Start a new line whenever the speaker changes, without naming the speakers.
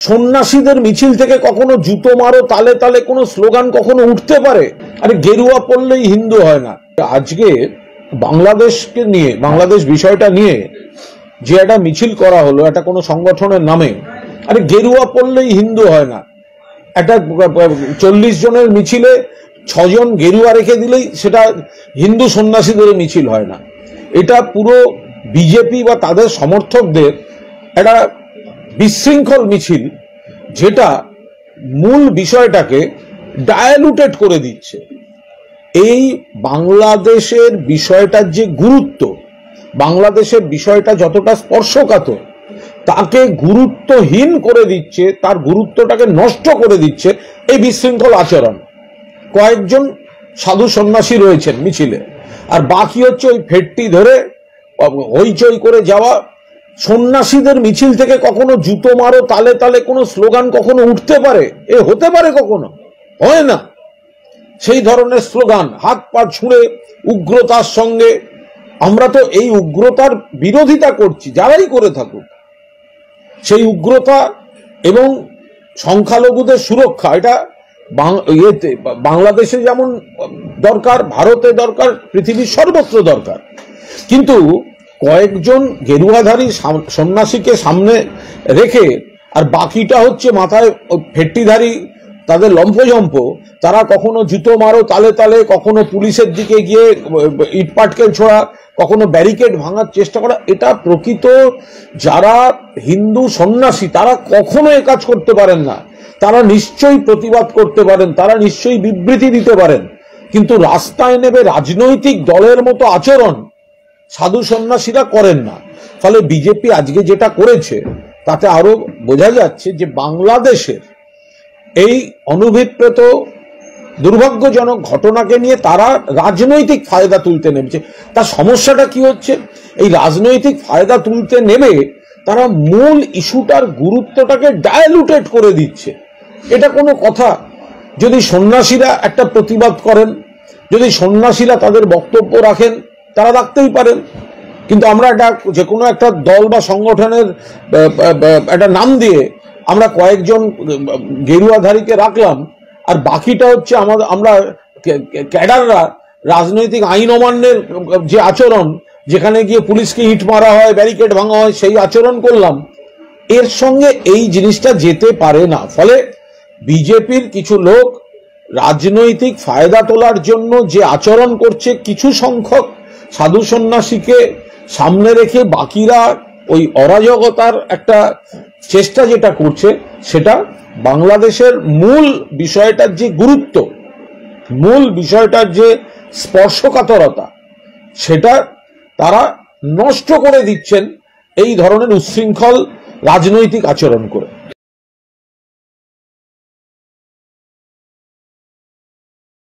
সন্ন্যাসীদের মিছিল থেকে কখনো জুতো মারো তালে তালে কোনো স্লোগান কখনো উঠতে পারে? আরে গেরুয়া পড়লেই হিন্দু হয় না। আজকে বাংলাদেশকে নিয়ে, বাংলাদেশ বিষয়টা নিয়ে যে একটা মিছিল করা হলো একটা কোনো সংগঠনের নামে, আরে গেরুয়া পড়লেই হিন্দু হয় না। একটা 40 জনের মিছিলে 6 জন গেরুয়া রেখে দিলেই সেটা হিন্দু সন্ন্যাসীদের মিছিল হয় না। এটা পুরো বিজেপি বা তাদের সমর্থকদের একটা বিশৃঙ্খল মিছিল, যেটা মূল বিষয়টাকে ডায়ালুটেড করে দিচ্ছে। এই বাংলাদেশের বিষয়টার যে গুরুত্ব, বাংলাদেশের বিষয়টা যতটা স্পর্শকাতর, তাকে গুরুত্বহীন করে দিচ্ছে, তার গুরুত্বটাকে নষ্ট করে দিচ্ছে এই বিশৃঙ্খল আচরণ। কয়েকজন সাধু সন্ন্যাসী রয়েছেন মিছিলে, আর বাকি হচ্ছে ওই ফেটটি ধরে হইচই করে যাওয়া। সন্ন্যাসীদের মিছিল থেকে কখনো জুতো মারো তালে তালে কোনো স্লোগান কখনো উঠতে পারে? এ হতে পারে? কখনো হয় না। সেই ধরনের স্লোগান হাত পা ছুঁড়ে উগ্রতার সঙ্গে, আমরা তো এই উগ্রতার বিরোধিতা করছি, যারাই করে থাকুক। সেই উগ্রতা এবং সংখ্যালঘুদের সুরক্ষা, এটা বাংলাদেশে যেমন দরকার, ভারতে দরকার, পৃথিবীর সর্বত্র দরকার। কিন্তু কয়েকজন গেরুয়াধারী সন্ন্যাসীকে সামনে রেখে আর বাকিটা হচ্ছে মাথায় ফেট্টিধারী, তাদের লম্ফজম্প, তারা কখনো জুতো মারো তালে তালে, কখনো পুলিশের দিকে গিয়ে ইটপাটকেল ছোড়া, কখনো ব্যারিকেড ভাঙার চেষ্টা করা। এটা প্রকৃত যারা হিন্দু সন্ন্যাসী তারা কখনো এ কাজ করতে পারেন না। তারা নিশ্চয়ই প্রতিবাদ করতে পারেন, তারা নিশ্চয়ই বিবৃতি দিতে পারেন, কিন্তু রাস্তায় নেবে রাজনৈতিক দলের মতো আচরণ সাধু সন্ন্যাসীরা করেন না। ফলে বিজেপি আজকে যেটা করেছে তাতে আরো বোঝা যাচ্ছে যে বাংলাদেশের এই অনভিপ্রেত দুর্ভাগ্যজনক ঘটনাকে নিয়ে তারা রাজনৈতিক ফায়দা তুলতে নেমেছে। তার সমস্যাটা কি হচ্ছে? এই রাজনৈতিক ফায়দা তুলতে নেমে তারা মূল ইস্যুটার গুরুত্বটাকে ডায়ালুটেড করে দিচ্ছে। এটা কোনো কথা? যদি সন্ন্যাসীরা একটা প্রতিবাদ করেন, যদি সন্ন্যাসীরা তাদের বক্তব্য রাখেন, তারা রাখতেই পারেন, কিন্তু আমরা এটা যে কোনো একটা দল বা সংগঠনের একটা নাম দিয়ে আমরা কয়েকজন গেরুয়াধারীকে রাখলাম, আর বাকিটা হচ্ছে আমরা ক্যাডাররা রাজনৈতিক আইন অমান্যের যে আচরণ, যেখানে গিয়ে পুলিশকে ইট মারা হয়, ব্যারিকেড ভাঙা হয়, সেই আচরণ করলাম। এর সঙ্গে এই জিনিসটা যেতে পারে না। ফলে বিজেপির কিছু লোক রাজনৈতিক ফায়দা তোলার জন্য যে আচরণ করছে, কিছু সংখ্যক সাধু সন্ন্যাসীকে সামনে রেখে বাকিরা ওই অরাজকতার একটা চেষ্টা যেটা করছে, সেটা বাংলাদেশের মূল বিষয়টার যে গুরুত্ব, মূল বিষয়টার যে স্পর্শকাতরতা, সেটা তারা নষ্ট করে দিচ্ছেন এই ধরনের উচ্ছৃঙ্খল রাজনৈতিক আচরণ করে।